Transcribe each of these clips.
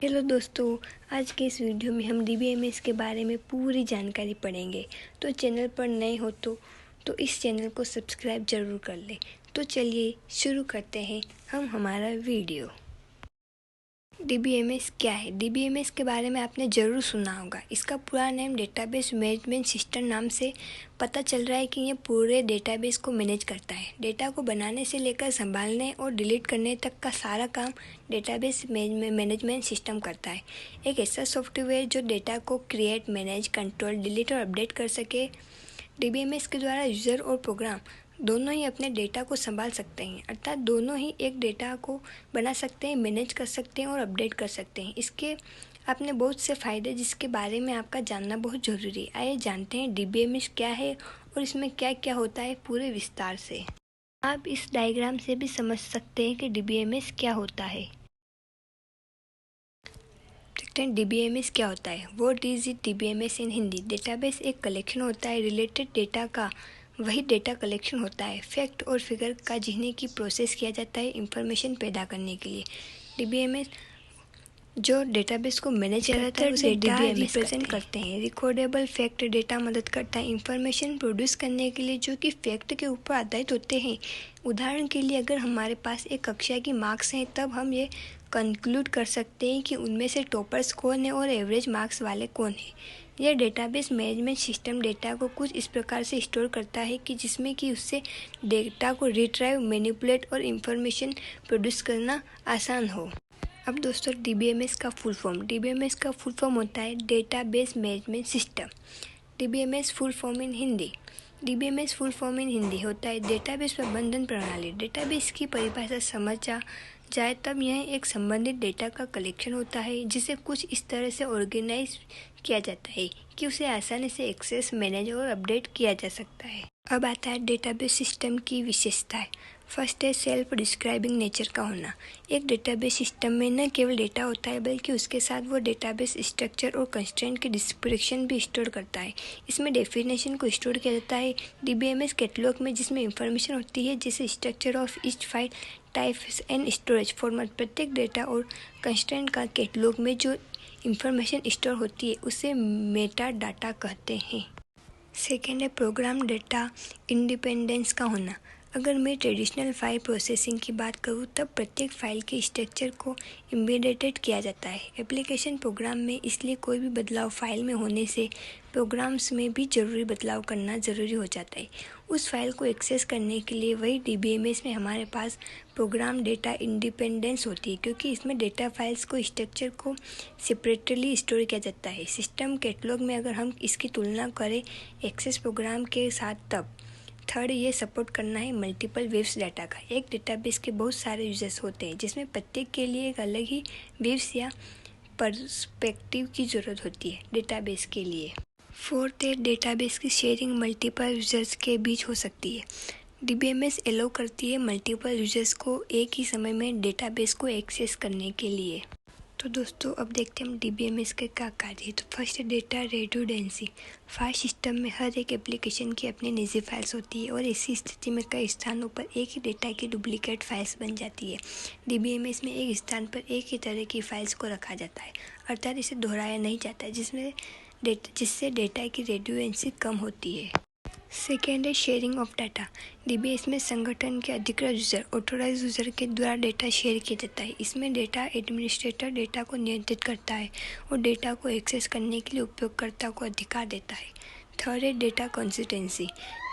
Hello दोस्तों, आज के इस वीडियो में हम DBMS के बारे में पूरी जानकारी पढ़ेंगे। तो चैनल पर नए हो तो इस चैनल को सब्सक्राइब ज़रूर कर लें। तो चलिए शुरू करते हैं हम हमारा वीडियो। DBMS क्या है? DBMS के बारे में आपने ज़रूर सुना होगा। इसका पूरा नेम डेटाबेस मैनेजमेंट सिस्टम नाम से पता चल रहा है कि ये पूरे डेटाबेस को मैनेज करता है। डेटा को बनाने से लेकर संभालने और डिलीट करने तक का सारा काम डेटाबेस मैनेजमेंट सिस्टम करता है। एक ऐसा सॉफ्टवेयर जो डेटा को क्रिएट, मैनेज, कंट्रोल, डिलीट और अपडेट कर सके। DBMS के द्वारा यूज़र और प्रोग्राम दोनों ही अपने डेटा को संभाल सकते हैं, अर्थात दोनों ही एक डेटा को बना सकते हैं, मैनेज कर सकते हैं और अपडेट कर सकते हैं। इसके अपने बहुत से फ़ायदे जिसके बारे में आपका जानना बहुत ज़रूरी है। आइए जानते हैं DBMS क्या है और इसमें क्या क्या होता है पूरे विस्तार से। आप इस डायग्राम से भी समझ सकते हैं कि DBMS क्या होता है। देखते हैं DBMS क्या होता है। What is it DBMS in Hindi? Database एक कलेक्शन होता है रिलेटेड डेटा का। वही डेटा कलेक्शन होता है फैक्ट और फिगर का जिन्हें की प्रोसेस किया जाता है इंफॉर्मेशन पैदा करने के लिए। DBMS जो डेटाबेस को मैनेज करता है उसे DBMS रिप्रेजेंट करते हैं। रिकॉर्डेबल फैक्ट डेटा मदद करता है इंफॉर्मेशन प्रोड्यूस करने के लिए जो कि फैक्ट के ऊपर आधारित होते हैं। उदाहरण के लिए अगर हमारे पास एक कक्षा की मार्क्स हैं तब हम ये कंक्लूड कर सकते हैं कि उनमें से टॉपर्स कौन है और एवरेज मार्क्स वाले कौन है। यह डेटाबेस मैनेजमेंट सिस्टम डेटा को कुछ इस प्रकार से स्टोर करता है कि जिसमें कि उससे डेटा को रिट्राइव, मैनिपुलेट और इंफॉर्मेशन प्रोड्यूस करना आसान हो। अब दोस्तों DBMS का फुल फॉर्म होता है database management system. DBMS full form in Hindi. DBMS full form in Hindi होता है डेटाबेस प्रबंधन प्रणाली। डेटाबेस की परिभाषा समझा जाए तब यह एक संबंधित डेटा का कलेक्शन होता है जिसे कुछ इस तरह से ऑर्गेनाइज किया जाता है कि उसे आसानी से एक्सेस, मैनेज और अपडेट किया जा सकता है। अब आता है डेटाबेस सिस्टम की विशेषताएं। फर्स्ट है सेल्फ डिस्क्राइबिंग नेचर का होना। एक डेटाबेस सिस्टम में न केवल डेटा होता है बल्कि उसके साथ वो डेटाबेस स्ट्रक्चर और कंस्ट्रेंट की डिस्क्रिप्शन भी स्टोर करता है। इसमें डेफिनेशन को स्टोर किया जाता है DBMS कैटलॉग में, जिसमें इंफॉर्मेशन होती है जैसे structure of each file, types and storage format. प्रत्येक डेटा और कंस्ट्रेंट का कैटलॉग में जो इंफॉर्मेशन स्टोर होती है उसे मेटा डाटा कहते हैं। सेकेंड है प्रोग्राम डेटा इंडिपेंडेंस का होना। अगर मैं ट्रेडिशनल फाइल प्रोसेसिंग की बात करूँ तब प्रत्येक फाइल के स्ट्रक्चर को एम्बेडेड किया जाता है एप्लीकेशन प्रोग्राम में, इसलिए कोई भी बदलाव फाइल में होने से प्रोग्राम्स में भी ज़रूरी बदलाव करना ज़रूरी हो जाता है। उस फाइल को एक्सेस करने के लिए वही DBMS में हमारे पास प्रोग्राम डेटा इंडिपेंडेंस होती है, क्योंकि इसमें डेटा फाइल्स को स्ट्रक्चर को सेपरेटली स्टोर किया जाता है। सिस्टम कैटलॉग में अगर हम इसकी तुलना करें एक्सेस प्रोग्राम के साथ तब थर्ड ये सपोर्ट करना है मल्टीपल वेव्स डाटा का। एक डेटाबेस के बहुत सारे यूजर्स होते हैं जिसमें प्रत्येक के लिए एक अलग ही वेव्स या पर्सपेक्टिव की ज़रूरत होती है डेटाबेस के लिए। फोर्थ है डेटाबेस की शेयरिंग मल्टीपल यूजर्स के बीच हो सकती है। DBMS एलो करती है मल्टीपल यूजर्स को एक ही समय में डेटाबेस को एक्सेस करने के लिए। तो दोस्तों अब देखते हैं हम DBMS के क्या कार्य है। तो फर्स्ट है डेटा रेडुडेंसी। फाइल सिस्टम में हर एक एप्लीकेशन की अपनी निजी फाइल्स होती है और ऐसी स्थिति में कई स्थानों पर एक ही डेटा की डुप्लीकेट फाइल्स बन जाती है। DBMS में एक स्थान पर एक ही तरह की फाइल्स को रखा जाता है, अर्थात इसे दोहराया नहीं जाता, जिससे डेटा की रेडुडेंसी कम होती है। सेकेंड है शेयरिंग ऑफ डाटा। DBMS में संगठन के अधिकृत यूजर, ऑथोराइज यूजर के द्वारा डेटा शेयर किया जाता है। इसमें डेटा एडमिनिस्ट्रेटर डेटा को नियंत्रित करता है और डेटा को एक्सेस करने के लिए उपयोगकर्ता को अधिकार देता है। थर्ड है डेटा कंसिस्टेंसी।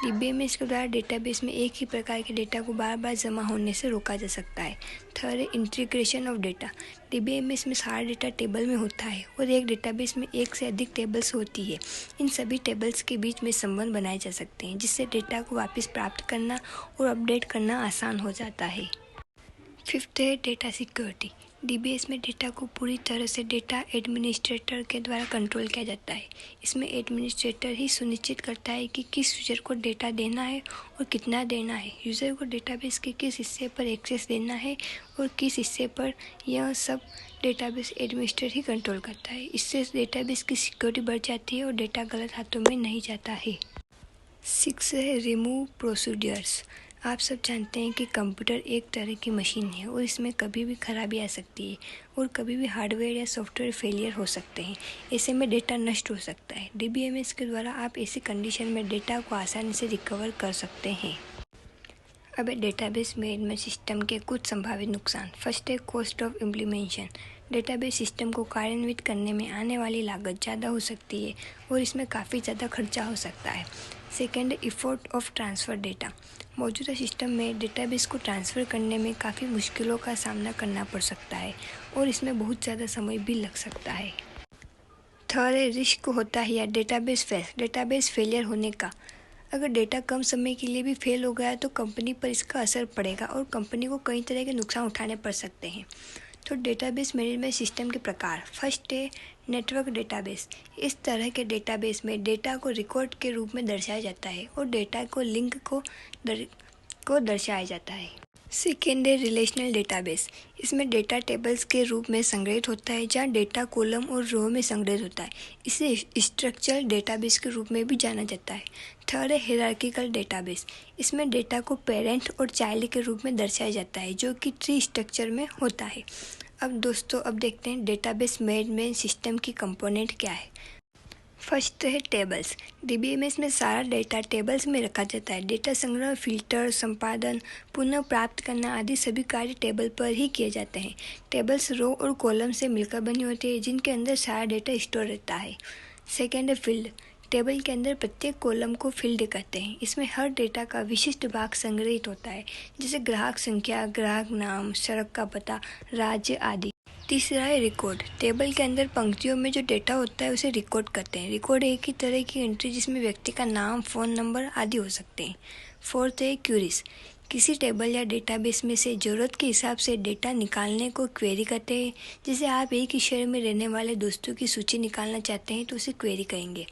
DBMS के द्वारा डेटाबेस में एक ही प्रकार के डेटा को बार बार जमा होने से रोका जा सकता है। थर्ड है इंटीग्रेशन ऑफ डेटा। DBMS में सारा डेटा टेबल में होता है और एक डेटाबेस में एक से अधिक टेबल्स होती है। इन सभी टेबल्स के बीच में संबंध बनाए जा सकते हैं जिससे डेटा को वापस प्राप्त करना और अपडेट करना आसान हो जाता है। फिफ्थ है डेटा सिक्योरिटी। DBMS में डेटा को पूरी तरह से डेटा एडमिनिस्ट्रेटर के द्वारा कंट्रोल किया जाता है। इसमें एडमिनिस्ट्रेटर ही सुनिश्चित करता है कि किस यूजर को डेटा देना है और कितना देना है, यूजर को डेटाबेस के किस हिस्से पर एक्सेस देना है और किस हिस्से पर, यह सब डेटाबेस एडमिनिस्ट्रेटर ही कंट्रोल करता है। इससे डेटाबेस की सिक्योरिटी बढ़ जाती है और डेटा गलत हाथों में नहीं जाता है। 6 है रिमूव प्रोसीजर्स। आप सब जानते हैं कि कंप्यूटर एक तरह की मशीन है और इसमें कभी भी खराबी आ सकती है और कभी भी हार्डवेयर या सॉफ्टवेयर फेलियर हो सकते हैं। ऐसे में डेटा नष्ट हो सकता है। डीबीएमएस के द्वारा आप ऐसी कंडीशन में डेटा को आसानी से रिकवर कर सकते हैं। अब डेटाबेस मैनेजमेंट सिस्टम के कुछ संभावित नुकसान। फर्स्ट है cost of implementation. Database system को कार्यान्वित करने में आने वाली लागत ज़्यादा हो सकती है और इसमें काफ़ी ज़्यादा खर्चा हो सकता है। Second, effort of transfer data. मौजूदा सिस्टम में डेटाबेस को ट्रांसफ़र करने में काफ़ी मुश्किलों का सामना करना पड़ सकता है और इसमें बहुत ज़्यादा समय भी लग सकता है। थर्ड है रिस्क होता है या डेटाबेस फेलियर होने का। अगर डेटा कम समय के लिए भी फेल हो गया तो कंपनी पर इसका असर पड़ेगा और कंपनी को कई तरह के नुकसान उठाने पड़ सकते हैं। तो डेटाबेस मैनेजमेंट सिस्टम के प्रकार। फर्स्ट है नेटवर्क डेटाबेस। इस तरह के डेटाबेस में डेटा को रिकॉर्ड के रूप में दर्शाया जाता है और डेटा को लिंक को दर्शाया जाता है। सेकेंड है रिलेशनल डेटाबेस। इसमें डेटा टेबल्स के रूप में संग्रहित होता है जहाँ डेटा कॉलम और रो में संग्रहित होता है। इसे स्ट्रक्चरल डेटाबेस के रूप में भी जाना जाता है। थर्ड है हायरार्किकल डेटाबेस। इसमें डेटा को पेरेंट और चाइल्ड के रूप में दर्शाया जाता है जो कि ट्री स्ट्रक्चर में होता है। अब दोस्तों अब देखते हैं डेटाबेस मैनेजमेंट सिस्टम की कंपोनेंट क्या है। फर्स्ट है टेबल्स। डीबीएमएस में सारा डेटा टेबल्स में रखा जाता है। डेटा संग्रह, फिल्टर, संपादन, पुनः प्राप्त करना आदि सभी कार्य टेबल पर ही किए जाते हैं। टेबल्स रो और कॉलम से मिलकर बनी होती है जिनके अंदर सारा डेटा स्टोर रहता है। सेकेंड है फील्ड। टेबल के अंदर प्रत्येक कॉलम को फील्ड कहते हैं। इसमें हर डेटा का विशिष्ट भाग संग्रहित होता है जैसे ग्राहक संख्या, ग्राहक नाम, सड़क का पता, राज्य आदि। तीसरा है रिकॉर्ड। टेबल के अंदर पंक्तियों में जो डेटा होता है उसे रिकॉर्ड करते हैं। रिकॉर्ड एक ही तरह की एंट्री जिसमें व्यक्ति का नाम, फ़ोन नंबर आदि हो सकते हैं। फोर्थ है क्यूरीज। किसी टेबल या डेटाबेस में से ज़रूरत के हिसाब से डेटा निकालने को क्वेरी कहते हैं। जैसे आप एक ही शहर में रहने वाले दोस्तों की सूची निकालना चाहते हैं तो उसे क्वेरी कहेंगे।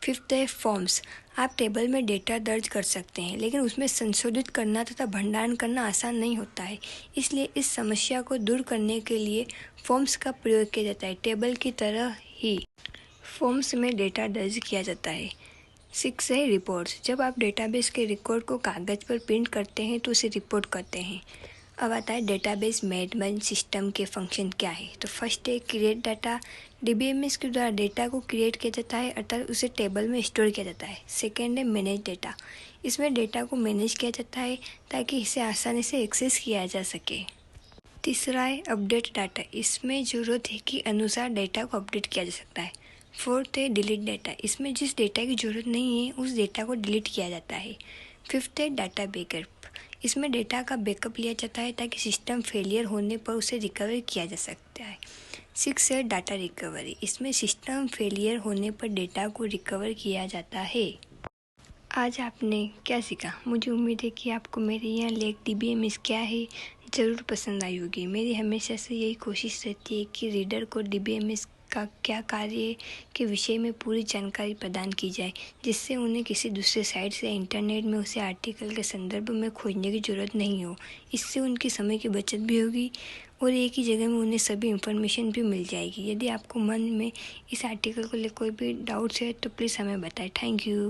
फिफ्थ है फॉर्म्स। आप टेबल में डेटा दर्ज कर सकते हैं लेकिन उसमें संशोधित करना तथा भंडारण करना आसान नहीं होता है। इसलिए इस समस्या को दूर करने के लिए फॉर्म्स का प्रयोग किया जाता है। टेबल की तरह ही फॉर्म्स में डेटा दर्ज किया जाता है। सिक्स है रिपोर्ट्स। जब आप डेटाबेस के रिकॉर्ड को कागज़ पर प्रिंट करते हैं तो उसे रिपोर्ट करते हैं। अब आता है डेटाबेस मैनेजमेंट सिस्टम के फंक्शन क्या है। तो फर्स्ट है क्रिएट डाटा। डीबीएमएस के द्वारा डेटा को क्रिएट किया जाता है अर्थात उसे टेबल में स्टोर किया जाता है। सेकेंड है मैनेज डेटा। इसमें डेटा को मैनेज किया जाता है ताकि इसे आसानी से एक्सेस किया जा सके। तीसरा है अपडेट डाटा। इसमें ज़रूरत है कि अनुसार डेटा को अपडेट किया जा सकता है। फोर्थ है डिलीट डेटा। इसमें जिस डेटा की ज़रूरत नहीं है उस डेटा को डिलीट किया जाता है। फिफ्थ है डाटा बैकअप। इसमें डेटा का बैकअप लिया जाता है ताकि सिस्टम फेलियर होने पर उसे रिकवर किया जा सकता है। सिक्स है डाटा रिकवरी। इसमें सिस्टम फेलियर होने पर डेटा को रिकवर किया जाता है। आज आपने क्या सीखा? मुझे उम्मीद है कि आपको मेरे यह लेख डीबीएमएस क्या है ज़रूर पसंद आई होगी। मेरी हमेशा से यही कोशिश रहती है कि रीडर को डीबीएमएस का क्या कार्य के विषय में पूरी जानकारी प्रदान की जाए जिससे उन्हें किसी दूसरे साइट से इंटरनेट में उसे आर्टिकल के संदर्भ में खोजने की ज़रूरत नहीं हो। इससे उनकी समय की बचत भी होगी और एक ही जगह में उन्हें सभी इन्फॉर्मेशन भी मिल जाएगी। यदि आपको मन में इस आर्टिकल को लेकर कोई भी डाउट्स है तो प्लीज़ हमें बताएं। Thank you.